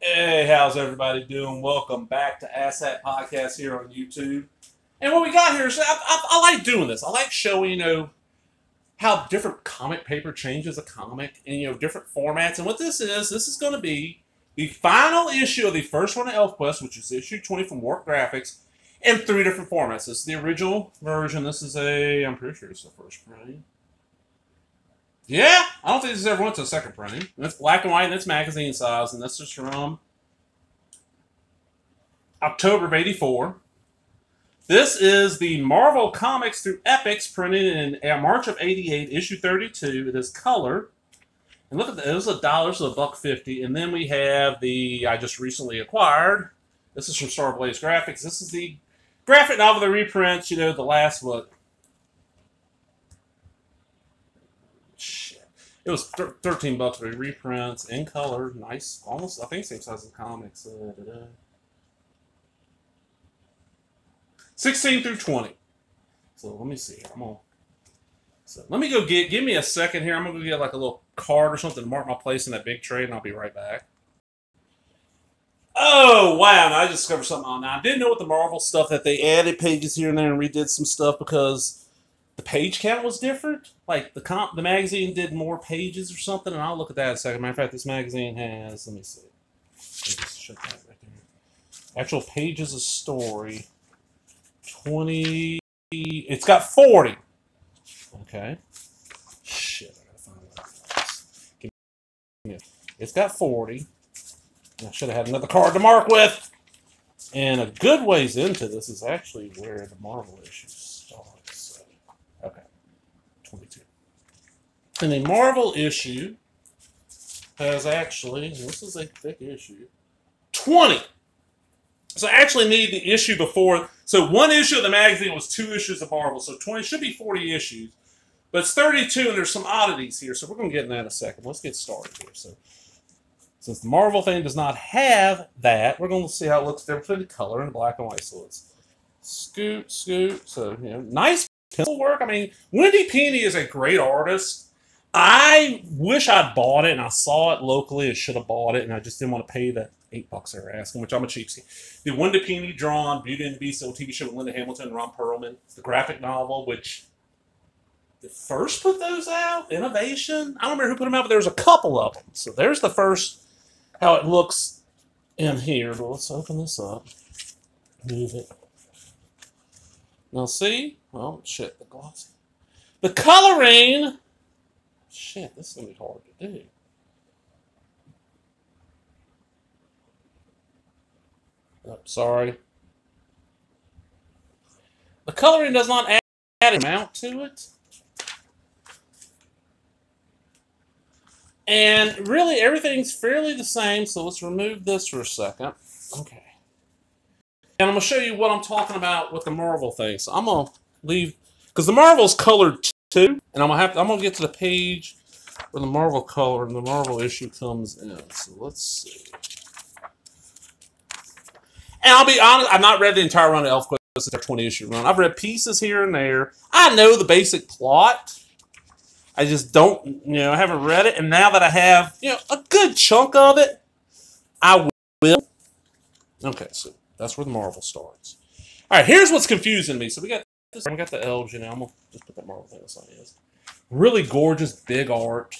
Hey, how's everybody doing? Welcome back to Asset Podcast here on YouTube. And what we got here is I like doing this. I like showing, how different comic paper changes a comic and, different formats. And what this is going to be the final issue of the first run of Elfquest, which is issue 20 from Warp Graphics, in 3 different formats. This is the original version. This is I'm pretty sure it's the first printing. Yeah, I don't think this ever went to a second printing. That's black and white, and it's magazine size, and this is from October of '84. This is the Marvel Comics through Epics, printed in March of '88, issue 32. It is color. And look at that, it was $1, so $1.50. And then we have the I just recently acquired. This is from Starblaze Graphics. This is the graphic novel, the reprints, the last, what? Shit. It was $13 for the reprints in color. Nice. Almost, I think, same size as the comics. 16 through 20. So let me see. Let me go give me a second here. I'm going to go get like a little card or something to mark my place in that big tray, and I'll be right back. Oh, wow. Now I just discovered something on now. I didn't know what the Marvel stuff that they added pages here and there and redid some stuff because the page count was different. Like the magazine did more pages or something, and I'll look at that in a second. Matter of fact, this magazine has, let me see. Let me just check that right there. Actual pages of story. 20. It's got 40. Okay. Shit, I gotta find that. It's got 40. I should have had another card to mark with. And a good ways into this is actually where the Marvel issue starts. Okay. 22. And the Marvel issue has actually, this is a thick issue, 20. So I actually need the issue before. So one issue of the magazine was 2 issues of Marvel. So 20 should be 40 issues. But it's 32, and there's some oddities here. So we're going to get in that in a second. Let's get started here. So since the Marvel thing does not have that, we're going to see how it looks different between the color and black and white. So let's scoot. So, nice pencil work. I mean, Wendy Pini is a great artist. I wish I'd bought it, and I saw it locally. I should have bought it, and I just didn't want to pay the $8 they were asking, which I'm a cheapskate. The Wendy Pini drawn Beauty and the Beast, old TV show with Linda Hamilton and Ron Perlman. The graphic novel, which the first put those out, Innovation. I don't remember who put them out, but there was a couple of them. So there's the first, how it looks in here. But let's open this up. Move it. Now see? Well, shit, the glossy. The coloring. Shit, this is going to be hard to do. Oh, sorry. The coloring does not add an amount to it. And really, everything's fairly the same, so let's remove this for a second. Okay. And I'm going to show you what I'm talking about with the Marvel thing. So I'm going to leave, because the Marvel's colored too, and I'm going to get to the page where the Marvel color and the Marvel issue comes in. So let's see. And I'll be honest, I've not read the entire run of Elfquest. This is their 20-issue run. I've read pieces here and there. I know the basic plot. I just don't, I haven't read it. And now that I have, a good chunk of it, I will. Okay, so that's where the Marvel starts. All right, here's what's confusing me. So we got this. We got the elves, I'm going to just put that Marvel thing aside. Really gorgeous, big art.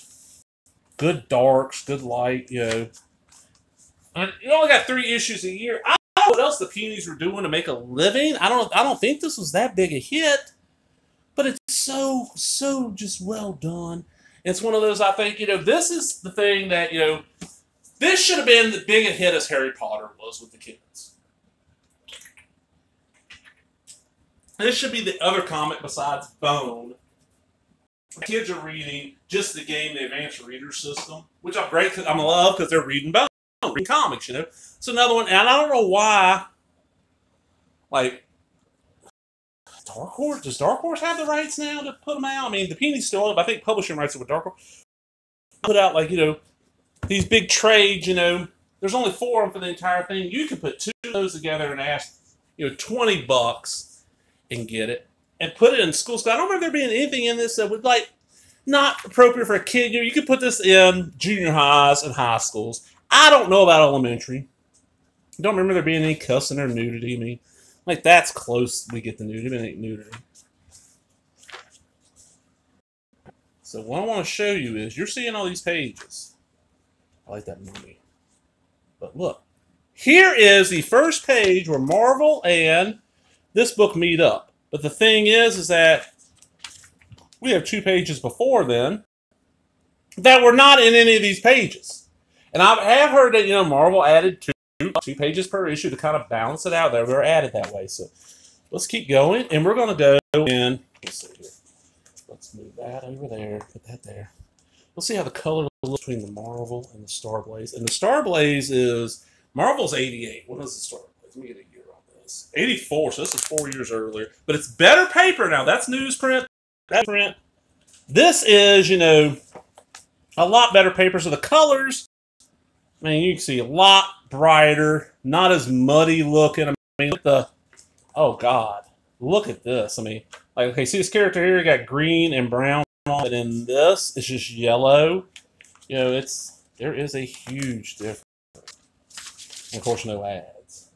Good darks, good light, And you only got 3 issues a year. I don't know what else the Peonies were doing to make a living. I don't think this was that big a hit. But it's so just well done. It's one of those, I think, this is the thing that, this should have been as big a hit as Harry Potter was with the kids. This should be the other comic besides Bone. Kids are reading just the game, the Advanced Reader System, which I'm in love because they're reading Bone, reading comics, So another one, and I don't know why, like, Dark Horse, does Dark Horse have the rights now to put them out? I mean, the Peonies still have, I think publishing rights with Dark Horse. Put out, like, these big trades, there's only 4 of them for the entire thing. You could put 2 of those together and ask, $20 and get it. And put it in schools. I don't remember there being anything in this that would, not appropriate for a kid. You could put this in junior highs and high schools. I don't know about elementary. I don't remember there being any cussing or nudity. I mean, like, that's close we get the nudity, but it ain't nudity. So what I want to show you is, you're seeing all these pages. I like that mummy. But look, here is the first page where Marvel and this book meet up. But the thing is that we have 2 pages before then that were not in any of these pages. And I have heard that, Marvel added two pages per issue to kind of balance it out. They were added that way. So let's keep going, and we're going to go in. Let's see here. Let's move that over there. Put that there. We'll see how the color looks between the Marvel and the Starblaze. And the Starblaze is, Marvel's 88. What is the Starblaze? Let me get a year on this. 84, so this is 4 years earlier. But it's better paper now. That's newsprint. That's print. This is, a lot better paper. So the colors, I mean, you can see a lot brighter, not as muddy looking. I mean, oh God, look at this. I mean, like, okay, see this character here, got green and brown on, but in this, it's just yellow. There is a huge difference. And of course, no ads.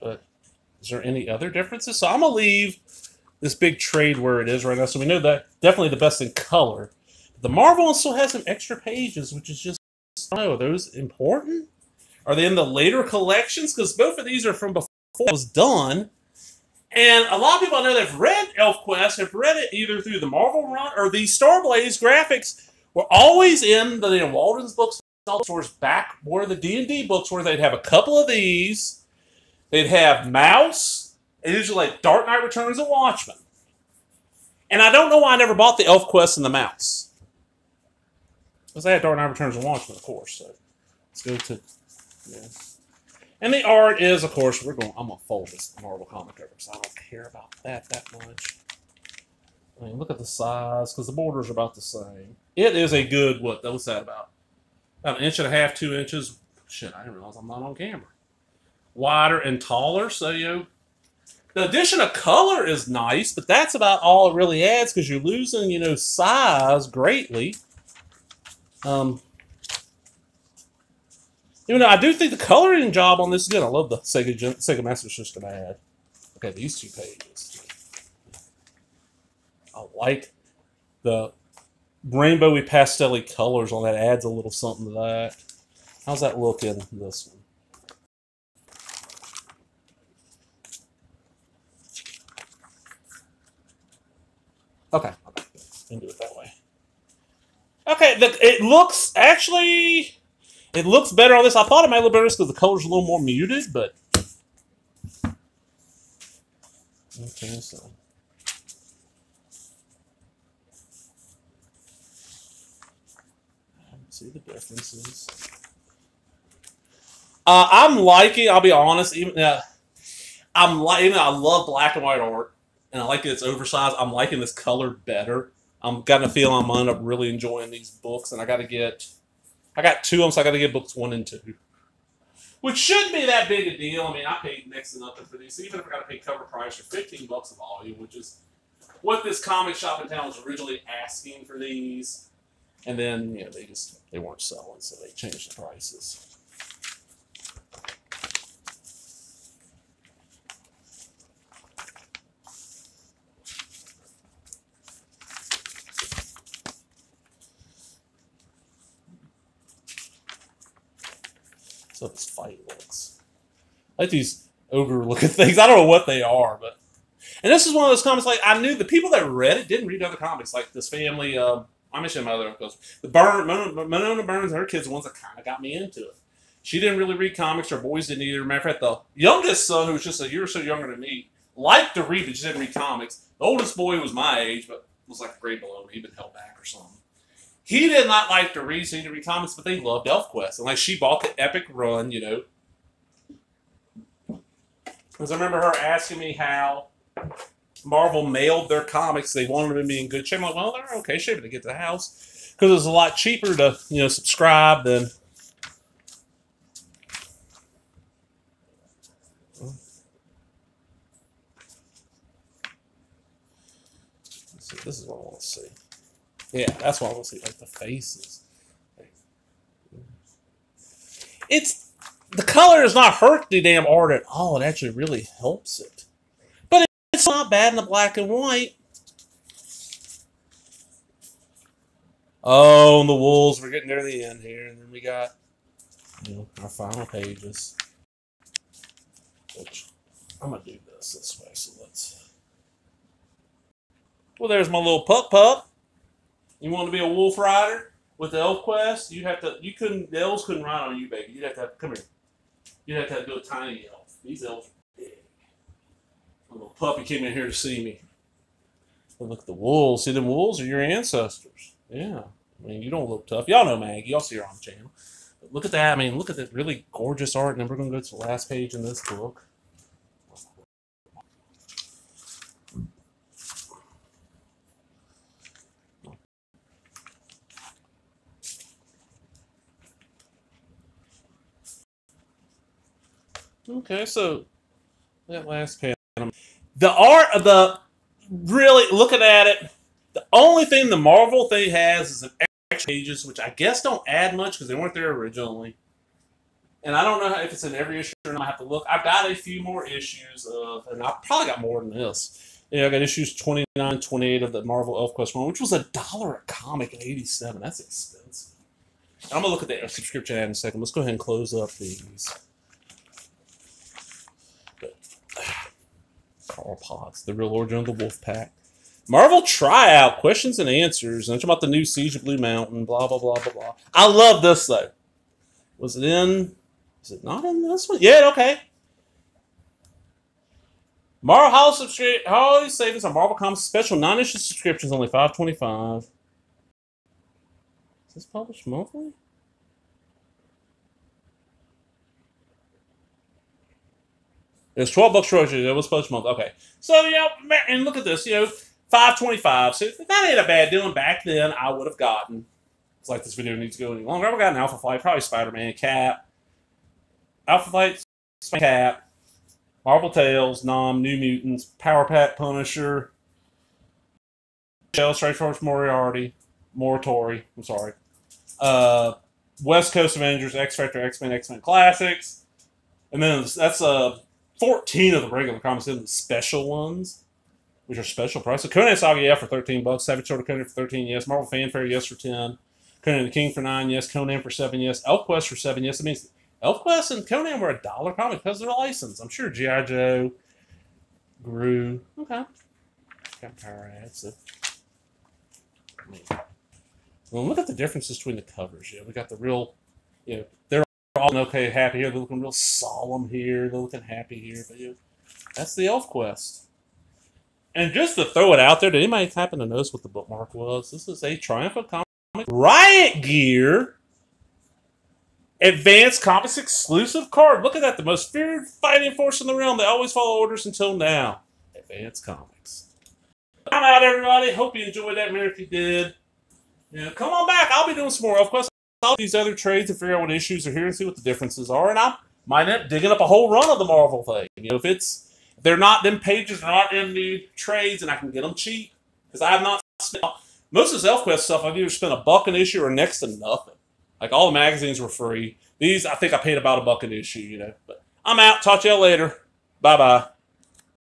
But is there any other differences? So I'm gonna leave this big trade where it is right now. So we know that definitely the best in color. The Marvel one still has some extra pages, which is just, I don't know, are those important? Are they in the later collections? Because both of these are from before it was done. And a lot of people I know that have read Elfquest have read it either through the Marvel run or the Starblaze graphics were always in the Walden's books, stores back where the D&D books were. They'd have a couple of these. They'd have Mouse, and usually like Dark Knight Returns and Watchmen. And I don't know why I never bought the Elfquest and the Mouse. Because they had Dark Knight Returns and Watchmen, of course. So let's go to, And the art is, of course, I'm going to fold this Marvel comic over because I don't care about that much. I mean, look at the size, because the borders are about the same. It is a good, what's that about? About 1.5 inches, 2 inches. Shit, I didn't realize I'm not on camera. Wider and taller, so, the addition of color is nice, but that's about all it really adds, because you're losing, size greatly. I do think the coloring job on this is good. I love the Sega Master System ad. Okay, these 2 pages. I like the rainbowy pastel-y colors on that. Adds a little something to that. How's that look in this one? Okay, we can do it that way. Okay, it looks actually. It looks better on this. I thought it might look better because the color's a little more muted, but okay, so I don't see the differences. I'm liking. I'll be honest. I love black and white art, and I like that it's oversized. I'm liking this color better. I'm gonna feel I'm gonna end up really enjoying these books, and I got 2 of them, so I got to get books 1 and 2, which shouldn't be that big a deal. I mean, I paid next to nothing for these, even if I got to pay cover price for $15 a volume, which is what this comic shop in town was originally asking for these. And then, they weren't selling, so they changed the prices. So this fight looks. I like these ogre-looking things. I don't know what they are, but. And this is one of those comics, like, I knew the people that read it didn't read other comics, like this family. I mentioned my other uncles. Monona Burns and her kids are the ones that kind of got me into it. She didn't really read comics. Her boys didn't either. Matter of fact, the youngest son, who was just a year or so younger than me, liked to read, but just didn't read comics. The oldest boy was my age, but was like a grade below me. He'd been held back or something. He did not like to read, so he didn't read comics, but they loved Elfquest. And like she bought the epic run, Because I remember her asking me how Marvel mailed their comics. They wanted them to be in good shape. I'm like, well, they're okay shape to get to the house. Because it was a lot cheaper to, subscribe than. Let's see, this is what I want to see. Yeah, that's what I want to see, like the faces. it's the color does not hurt the damn art at all. It actually really helps it. But it's not bad in the black and white. Oh, and the wolves, we're getting near the end here, and then we got our final pages. Which I'm gonna do this way, so let's. Well, there's my little pup. You want to be a wolf rider with the Elfquest? The elves couldn't ride on you, baby. You'd have to come here. You'd have to do a tiny elf. These elves are big. A little puppy came in here to see me. But look at the wolves. See, them wolves are your ancestors. Yeah. I mean, you don't look tough. Y'all know Maggie. Y'all see her on the channel. But look at that. I mean, look at that really gorgeous art. And then we're going to go to the last page in this book. Okay, so that last panel. The art of really looking at it, the only thing the Marvel thing has is an extra pages, which I guess don't add much because they weren't there originally. And I don't know if it's in every issue or not. I have to look. I've got a few more issues of, and I've probably got more than this. Yeah, I got issues 29, 28 of the Marvel Elfquest one, which was $1 a comic in '87. That's expensive. I'm gonna look at the subscription ad in a second. Let's go ahead and close up these. Carl Potts, the real origin of the Wolf Pack. Marvel Tryout, questions and answers. I'm talking about the new Siege of Blue Mountain, blah, blah, blah, blah, blah. I love this, though. Was it not in this one? Yeah, okay. Marvel Holiday Savings on Marvel Comics Special 9-issue subscriptions, only $5.25. Is this published monthly? It was $12 royalties. It was published month. Okay, so and look at this. $5.25. So that ain't a bad deal. And back then, I would have gotten. It's like this video needs to go any longer. I would have gotten Alpha Flight, probably Spider-Man, Cap, Alpha Flight, Cap, Marvel Tales, Nom, New Mutants, Power Pack, Punisher, Shell, Straight Force, Moriarty, Moratory. I'm sorry. West Coast Avengers, X Factor, X-Men, X-Men Classics, and then that's 14 of the regular comics in the special ones, which are special price. So Conan Saga, yeah, for $13. Savage Sword of Conan for 13, yes. Marvel Fanfare, yes, for 10. Conan the King for 9, yes. Conan for 7, yes. Elfquest for 7, yes. It means Elfquest and Conan were $1 comic because they're licensed. I'm sure G.I. Joe, Gru. Okay. Got power ads. So. Well, look at the differences between the covers. We got the real, they're all okay, happy here. They're looking real solemn here. They're looking happy here. But that's the Elfquest. And just to throw it out there, did anybody happen to notice what the bookmark was? This is a Triumph of Comics Riot Gear Advanced Comics exclusive card. Look at that. The most feared fighting force in the realm. They always follow orders until now. Advanced Comics. I'm out, everybody. Hope you enjoyed that. If you did. Come on back. I'll be doing some more Elfquest. I'll do these other trades and figure out what issues are here and see what the differences are. And I might end up digging up a whole run of the Marvel thing. If they're not, them pages are not in the trades and I can get them cheap. Because I have not spent, most of this Elfquest stuff, I've either spent $1 an issue or next to nothing. Like all the magazines were free. These, I think I paid about $1 an issue, But I'm out. Talk to y'all later. Bye-bye.